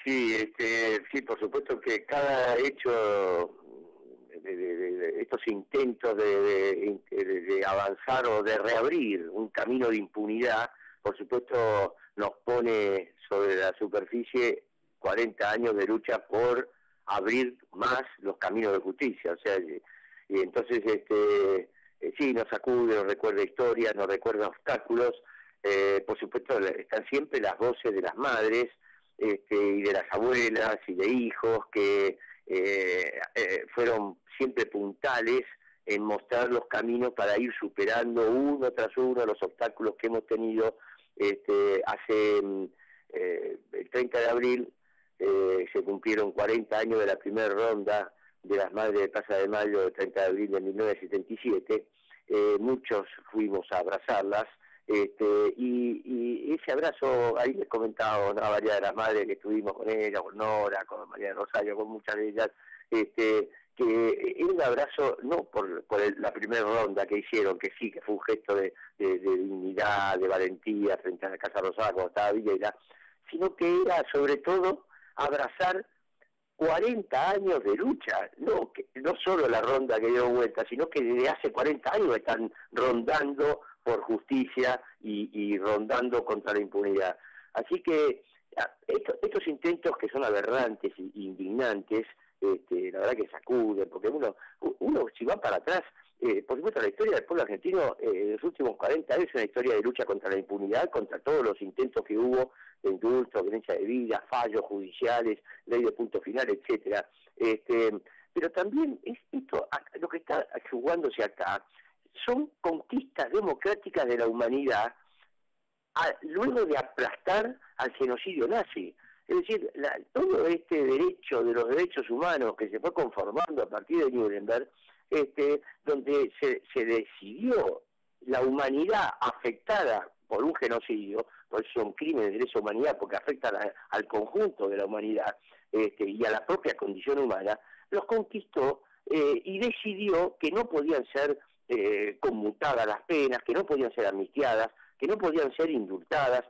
Sí, sí, por supuesto que cada hecho de estos intentos de avanzar o de reabrir un camino de impunidad, por supuesto nos pone sobre la superficie 40 años de lucha por abrir más los caminos de justicia, o sea, y entonces sí, nos sacude, nos recuerda historias, nos recuerda obstáculos, por supuesto están siempre las voces de las madres, y de las abuelas y de hijos que fueron siempre puntales en mostrar los caminos para ir superando uno tras uno los obstáculos que hemos tenido. Hace el 30 de abril se cumplieron 40 años de la primera ronda de las Madres de Plaza de Mayo del 30 de abril de 1977, muchos fuimos a abrazarlas, y ese abrazo, ahí les comentaba a varias de las madres que estuvimos con ella, con Nora, con María Rosario, con muchas de ellas, que era un abrazo no por la primera ronda que hicieron, que sí, que fue un gesto de dignidad, de valentía frente a la Casa Rosada cuando estaba Villela, sino que era sobre todo abrazar 40 años de lucha, no solo la ronda que dio vuelta, sino que desde hace 40 años están rondando por justicia y rondando contra la impunidad. Así que estos intentos que son aberrantes e indignantes, la verdad que sacuden, porque uno si va para atrás, por supuesto la historia del pueblo argentino en los últimos 40 años es una historia de lucha contra la impunidad, contra todos los intentos que hubo de indulto, violencia de vida, fallos judiciales, ley de punto final, etcétera. Pero también esto, lo que está jugándose acá, son conquistas democráticas de la humanidad luego de aplastar al genocidio nazi. Es decir, todo este derecho de los derechos humanos que se fue conformando a partir de Nuremberg, donde se decidió la humanidad afectada por un genocidio, por eso son crímenes de lesa humanidad, porque afectan al conjunto de la humanidad y a la propia condición humana, los conquistó y decidió que no podían ser conmutadas las penas, que no podían ser amnistiadas, que no podían ser indultadas,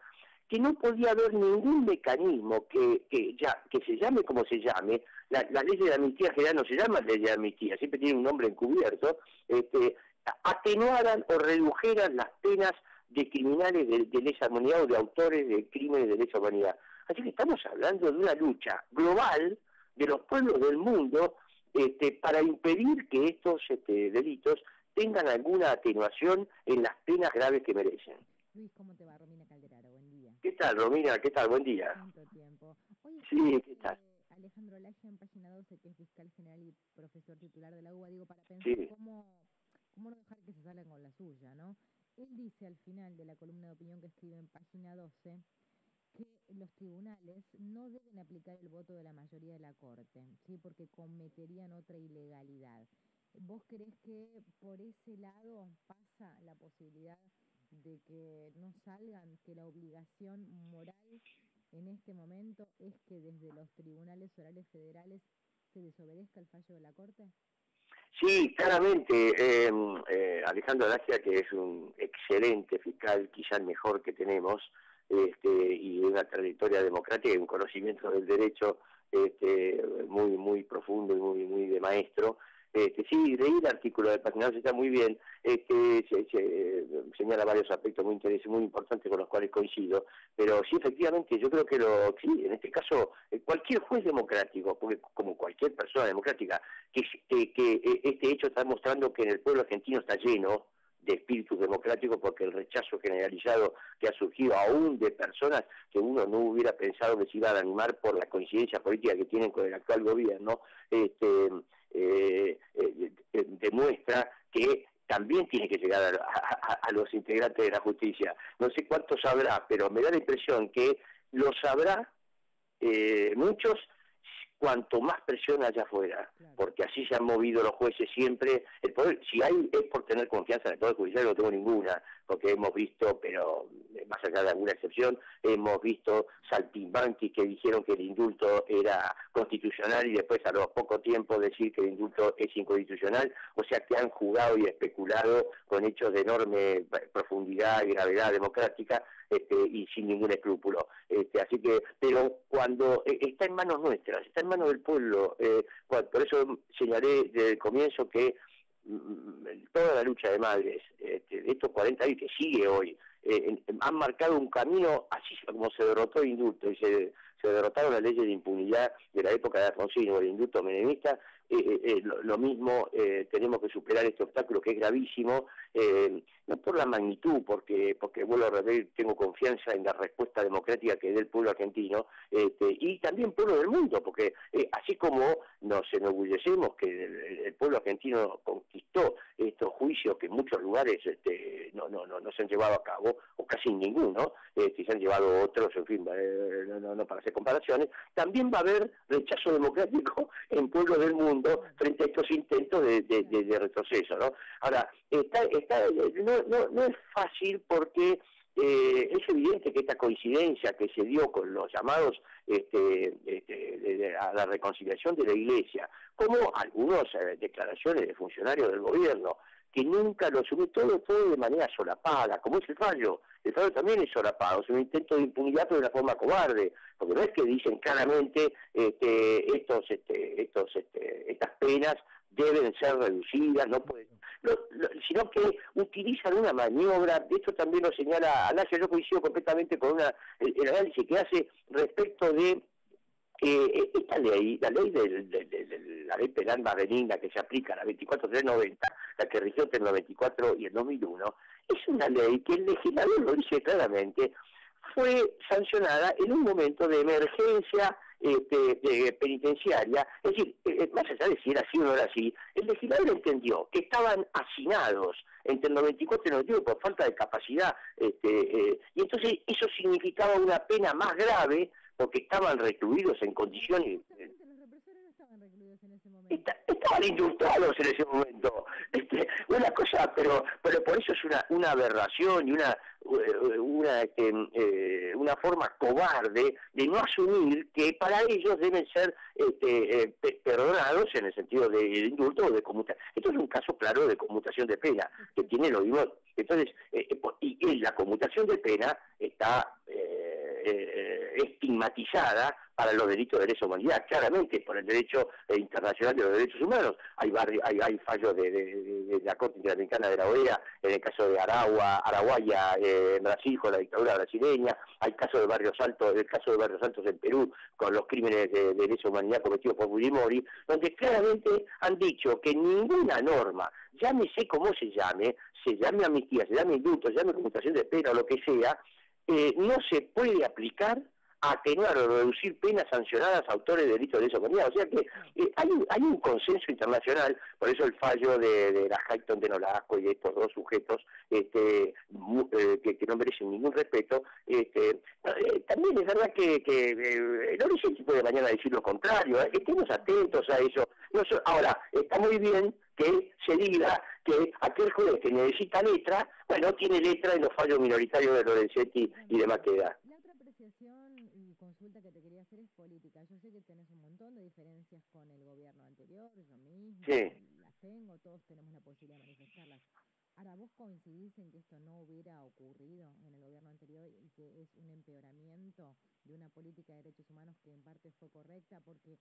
que no podía haber ningún mecanismo que se llame como se llame. La ley de amnistía general no se llama ley de amnistía, siempre tiene un nombre encubierto, atenuaran o redujeran las penas de criminales de lesa humanidad o de autores de crímenes de lesa humanidad. Así que estamos hablando de una lucha global de los pueblos del mundo para impedir que estos delitos tengan alguna atenuación en las penas graves que merecen. Luis, ¿cómo te va? Romina Calderaro, buen día. ¿Qué tal, Romina? ¿Qué tal? Buen día. ¿Cuánto tiempo? Oye, sí, ¿qué tal? Alejandro Lagia, en página 12, que es fiscal general y profesor titular de la UBA, digo, para pensar sí. cómo no dejar que se salgan con la suya, ¿no? Él dice al final de la columna de opinión que escribe en página 12 que los tribunales no deben aplicar el voto de la mayoría de la Corte, ¿sí? Porque cometerían otra ilegalidad. ¿Vos creés que por ese lado pasa la posibilidad de que no salgan, que la obligación moral en este momento es que desde los tribunales orales federales se desobedezca el fallo de la Corte? Sí, claramente, Alejandro Lagia, que es un excelente fiscal, quizá el mejor que tenemos, y una trayectoria democrática y un conocimiento del derecho muy profundo y muy de maestro. Sí, leí el artículo de página 12, está muy bien, se señala varios aspectos muy interesantes, muy importantes con los cuales coincido, pero sí, efectivamente, yo creo que sí, en este caso, cualquier juez democrático, porque como cualquier persona democrática, que este hecho está mostrando que en el pueblo argentino está lleno de espíritus democráticos, porque el rechazo generalizado que ha surgido aún de personas que uno no hubiera pensado que se iban a animar por la coincidencia política que tienen con el actual gobierno, demuestra que también tiene que llegar a los integrantes de la justicia. No sé cuántos sabrá, pero me da la impresión que lo sabrá muchos cuanto más presión allá afuera, claro. Porque así se han movido los jueces siempre. El poder, si hay, es por tener confianza en el Poder Judicial, no tengo ninguna, porque hemos visto, pero más allá de alguna excepción, hemos visto saltimbanquis que dijeron que el indulto era constitucional y después a los poco tiempo decir que el indulto es inconstitucional, o sea que han jugado y especulado con hechos de enorme profundidad y gravedad democrática, y sin ningún escrúpulo. Así que, pero cuando está en manos nuestras, está en manos del pueblo. Por eso señalé desde el comienzo que toda la lucha de madres, estos 40 años que sigue hoy, han marcado un camino, así como se derrotó el indulto y se derrotaron las leyes de impunidad de la época de Alfonsín o el indulto menemista. Lo mismo, tenemos que superar este obstáculo que es gravísimo, no por la magnitud, porque vuelvo a repetir, tengo confianza en la respuesta democrática que dé el pueblo argentino, y también el pueblo del mundo, porque así como nos enorgullecemos que el pueblo argentino conquistó estos juicios que en muchos lugares no se han llevado a cabo, o casi ninguno, se han llevado otros, en fin, no para hacer comparaciones, también va a haber rechazo democrático en pueblos del mundo frente a estos intentos de retroceso, ¿no? Ahora, no es fácil porque es evidente que esta coincidencia que se dio con los llamados a la reconciliación de la Iglesia, como algunas declaraciones de funcionarios del gobierno, que nunca lo asumió, todo de manera solapada, como es el fallo también es solapado, es un intento de impunidad pero de una forma cobarde, porque no es que dicen claramente estas penas deben ser reducidas, no pueden, sino que utilizan una maniobra. De esto también lo señala Alasia. Yo coincido completamente con el análisis que hace respecto de esta ley, la ley la ley penal más benigna que se aplica, la 24390, la que rigió entre el 94 y el 2001, es una ley que el legislador lo dice claramente, fue sancionada en un momento de emergencia penitenciaria. Es decir, más allá de si era así o no era así, el legislador entendió que estaban hacinados entre el 94 y el 91 por falta de capacidad, y entonces eso significaba una pena más grave porque estaban recluidos en condiciones... Estaban indultados en ese momento. Una cosa, pero por eso es una aberración y una forma cobarde de no asumir que para ellos deben ser perdonados en el sentido de indulto o de conmutación. Esto es un caso claro de conmutación de pena, que tiene lo mismo. Entonces, y la conmutación de pena está estigmatizada para los delitos de lesa humanidad, claramente por el derecho internacional de los derechos humanos. Hay fallos de la Corte Interamericana de la OEA en el caso de Araguaia en Brasil con la dictadura brasileña, hay casos de Barrios Altos, el caso de Barrios Altos en Perú con los crímenes de lesa humanidad cometidos por Fujimori, donde claramente han dicho que ninguna norma, llámese como se llame amnistía, se llame indulto, se llame conmutación de pena o lo que sea, no se puede aplicar a atenuar o reducir penas sancionadas a autores de delitos de lesa humanidad. O sea que hay un consenso internacional, por eso el fallo de la Hayton de Nolasco y de estos dos sujetos que no merecen ningún respeto. También es verdad que no sé si puede mañana decir lo contrario, estemos atentos a eso. Ahora, está muy bien que se diga que aquel juez que necesita letra, bueno, tiene letra en los fallos minoritarios de Lorenzetti y de Maqueda. La otra apreciación y consulta que te quería hacer es política. Yo sé que tenés un montón de diferencias con el gobierno anterior, yo mismo, sí, las tengo, todos tenemos la posibilidad de manifestarlas. Ahora, ¿vos coincidís en que esto no hubiera ocurrido en el gobierno anterior y que es un empeoramiento de una política de derechos humanos que en parte fue correcta? Porque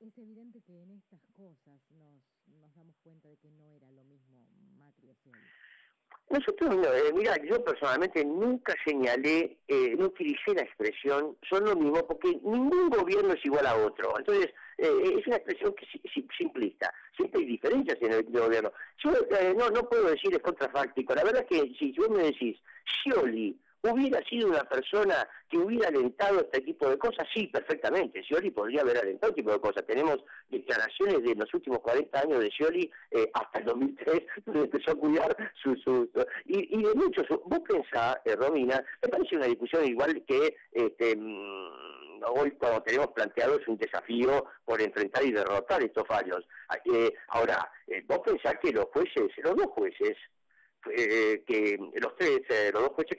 es evidente que en estas cosas nos damos cuenta de que no era lo mismo Macri o Scioli. Nosotros, mira, yo personalmente nunca señalé, no utilicé la expresión, son lo mismo, porque ningún gobierno es igual a otro. Entonces, es una expresión que simplista. Siempre hay diferencias en el gobierno. Yo no puedo decir es contrafáctico. La verdad es que si vos me decís, Scioli hubiera sido una persona que hubiera alentado este tipo de cosas, sí, perfectamente. Scioli podría haber alentado este tipo de cosas. Tenemos declaraciones de los últimos 40 años de Scioli hasta el 2003, donde empezó a cuidar y de muchos. Vos pensás, Romina, me parece una discusión igual que hoy cuando tenemos planteado es un desafío por enfrentar y derrotar estos fallos. Ahora, vos pensás que los dos jueces, que los dos jueces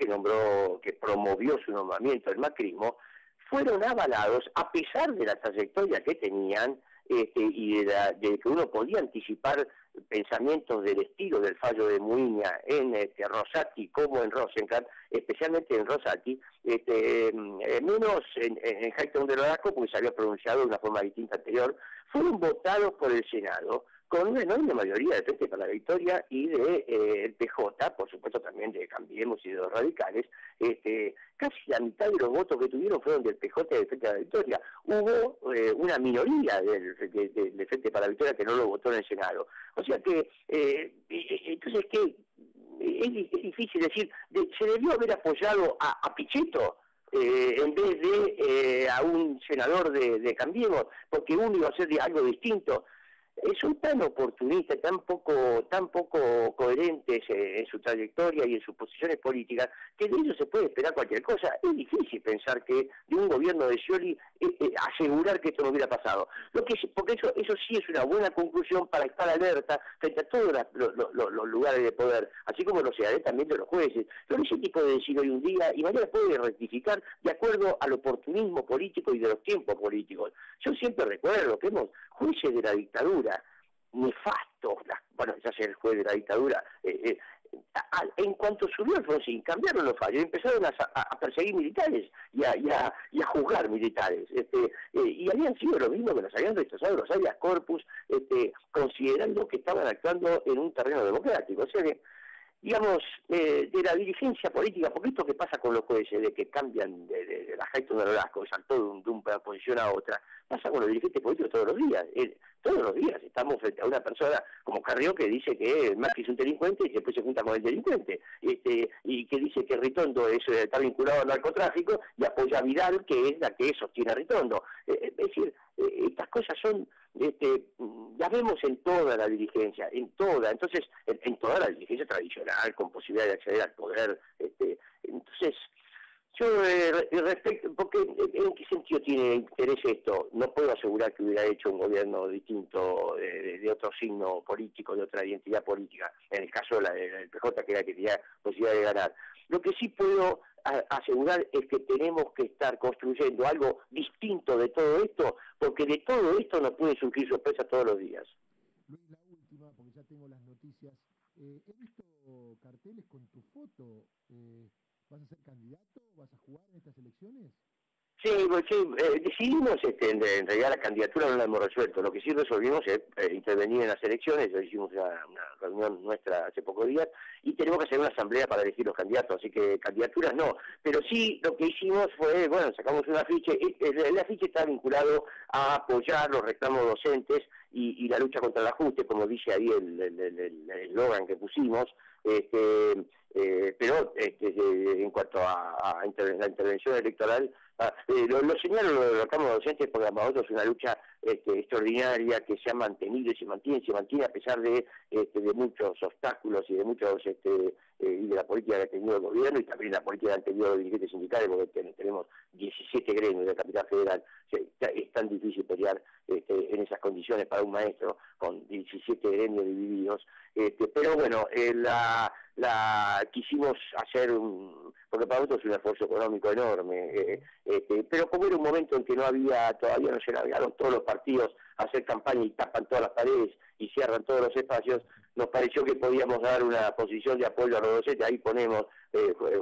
que promovió su nombramiento, el macrismo, fueron avalados a pesar de la trayectoria que tenían y de que uno podía anticipar pensamientos del estilo del fallo de Muiña en Rosati como en Rosenkrantz, especialmente en Rosati, menos en Hayton de Nolasco, porque se había pronunciado de una forma distinta anterior, fueron votados por el Senado con una enorme mayoría de Frente para la Victoria y de el PJ, por supuesto también de Cambiemos y de los radicales. Casi la mitad de los votos que tuvieron fueron del PJ y del Frente para la Victoria. Hubo una minoría del Frente para la Victoria que no lo votó en el Senado. O sea que, entonces, ¿qué? Es difícil decir, se debió haber apoyado a Pichetto en vez de a un senador de Cambiemos, porque uno iba a hacer algo distinto. Son tan oportunistas, tan poco coherentes en su trayectoria y en sus posiciones políticas, que de ellos se puede esperar cualquier cosa. Es difícil pensar que de un gobierno de Scioli asegurar que esto no hubiera pasado. Porque eso sí es una buena conclusión para estar alerta frente a todos los lugares de poder, así como lo sea también de los jueces. Pero ese tipo de decir hoy un día y mañana puede rectificar de acuerdo al oportunismo político y de los tiempos políticos. Yo siempre recuerdo que hemos jueces de la dictadura, nefastos, bueno, ya sea el juez de la dictadura, en cuanto subió Alfonsín, cambiaron los fallos, empezaron a perseguir militares y a juzgar militares, y habían sido lo mismo que nos habían rechazado los habeas corpus, considerando que estaban actuando en un terreno democrático. O sea que, digamos, de la dirigencia política, porque esto que pasa con los jueces, de que cambian de la Hayton de Nolasco, saltó de una posición a otra, pasa con los dirigentes políticos todos los días. Todos los días estamos frente a una persona como Carrió que dice que Macri es un delincuente y después se junta con el delincuente, y que dice que Ritondo está vinculado al narcotráfico y apoya a Vidal, que es la que sostiene a Ritondo. Es decir, estas cosas son, las vemos en toda la dirigencia, en toda la dirigencia tradicional, con posibilidad de acceder al poder. Entonces, yo respecto, porque ¿en qué sentido tiene interés esto? No puedo asegurar que hubiera hecho un gobierno distinto, de otro signo político, de otra identidad política, en el caso del PJ, que era que tenía posibilidad de ganar. Lo que sí puedo asegurar es que tenemos que estar construyendo algo distinto de todo esto, porque de todo esto nos puede surgir sorpresa todos los días. Luis, la última, porque ya tengo las noticias. He visto carteles con tu foto. ¿Vas a ser candidato? ¿Vas a jugar en estas elecciones? Sí, decidimos, en realidad la candidatura no la hemos resuelto. Lo que sí resolvimos es intervenir en las elecciones. Hicimos una reunión nuestra hace pocos días y tenemos que hacer una asamblea para elegir los candidatos, así que candidaturas no. Pero sí, lo que hicimos fue, bueno, sacamos un afiche. El afiche está vinculado a apoyar los reclamos docentes y la lucha contra el ajuste, como dice ahí el eslogan que pusimos. Pero en cuanto a la intervención electoral, lo señalo lo de los reclamos docentes porque para nosotros es una lucha extraordinaria que se ha mantenido y se mantiene a pesar de muchos obstáculos y de muchos y de la política que ha tenido el gobierno y también la política que han tenido los dirigentes sindicales, porque tenemos 17 gremios de la capital federal. O sea, es tan difícil pelear en esas condiciones para un maestro con 17 gremios divididos. Pero bueno, quisimos hacer porque para nosotros es un esfuerzo económico enorme, pero como era un momento en que todavía no se navegaron todos los partidos a hacer campaña y tapan todas las paredes y cierran todos los espacios, nos pareció que podíamos dar una posición de apoyo a los docentes. Ahí ponemos,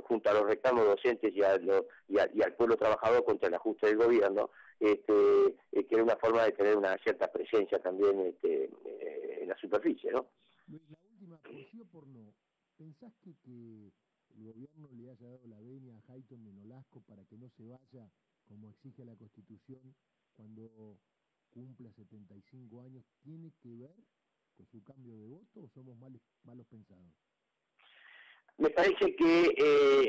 junto a los reclamos docentes y al pueblo trabajador contra el ajuste del gobierno, que era una forma de tener una cierta presencia también en la superficie, ¿no? Luis, la última, por sí o por no, ¿pensás que el gobierno le haya dado la venia a Hayton de Nolasco para que no se vaya, como exige la Constitución, cuando cumpla 75 años, tiene que ver con su cambio de voto o somos malos pensados? Me parece que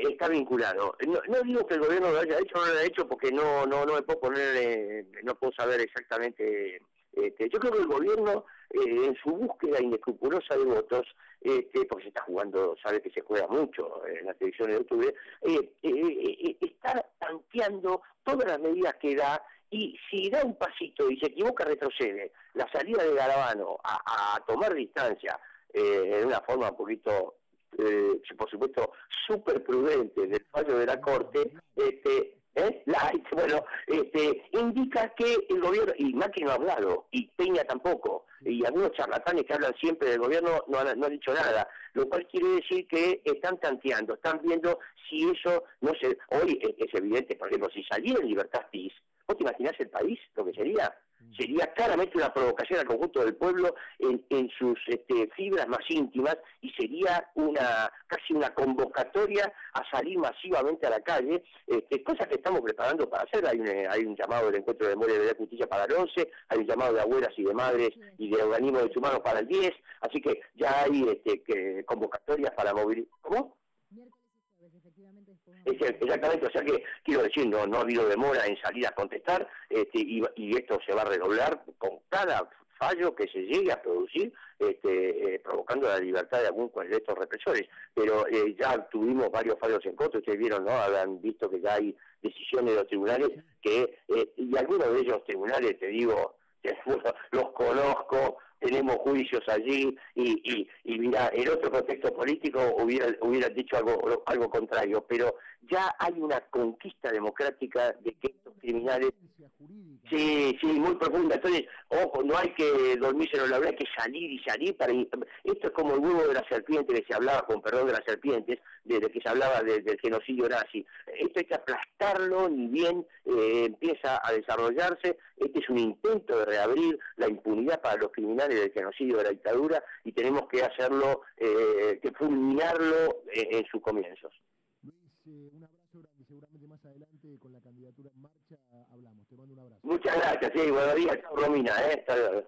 está vinculado. No digo que el gobierno lo haya hecho o no lo haya hecho porque no me puedo poner, no puedo saber exactamente. Yo creo que el gobierno, en su búsqueda inescrupulosa de votos, porque se está jugando, sabe que se juega mucho en las elecciones de octubre, está tanteando todas las medidas que da, y si da un pasito y se equivoca retrocede. La salida de Garabano a tomar distancia en una forma un poquito, por supuesto, súper prudente del fallo de la Corte, Bueno, indica que el gobierno, y Macri no ha hablado, y Peña tampoco, y algunos charlatanes que hablan siempre del gobierno no han dicho nada, lo cual quiere decir que están tanteando, están viendo si eso no se... Hoy es evidente, por ejemplo, si saliera en Libertad PIS, ¿vos te imaginás el país, lo que sería? Sería claramente una provocación al conjunto del pueblo en sus fibras más íntimas, y sería casi una convocatoria a salir masivamente a la calle, cosas que estamos preparando para hacer. Hay un llamado del Encuentro de Memoria y de Justicia para el 11, hay un llamado de abuelas y de madres y de organismos de derechos humanos para el 10, así que ya hay convocatorias para movilizar. ¿Cómo? Efectivamente, Exactamente, o sea que quiero decir, no ha habido demora en salir a contestar, y esto se va a redoblar con cada fallo que se llegue a producir, provocando la libertad de algún de estos represores. Pero ya tuvimos varios fallos en contra, ustedes vieron, ¿no? Habrán visto que ya hay decisiones de los tribunales y algunos de ellos tribunales, te digo, los conozco, tenemos juicios allí, y mira, en otro contexto político hubiera dicho algo contrario, pero ya hay una conquista democrática de que estos criminales... Sí, muy profunda. Entonces, ojo, no hay que dormirse en la hora, hay que salir para... Esto es como el huevo de la serpiente que se hablaba, con perdón de las serpientes, desde que se hablaba del genocidio nazi. Esto hay que aplastarlo, ni bien empieza a desarrollarse. Este es un intento de reabrir la impunidad para los criminales del genocidio de la dictadura, y tenemos que hacerlo, que fulminarlo en sus comienzos. Luis, un abrazo grande, seguramente más adelante con la candidatura en marcha hablamos. Te mando un abrazo. Muchas gracias, sí, buenos días, chao Romina, hasta luego.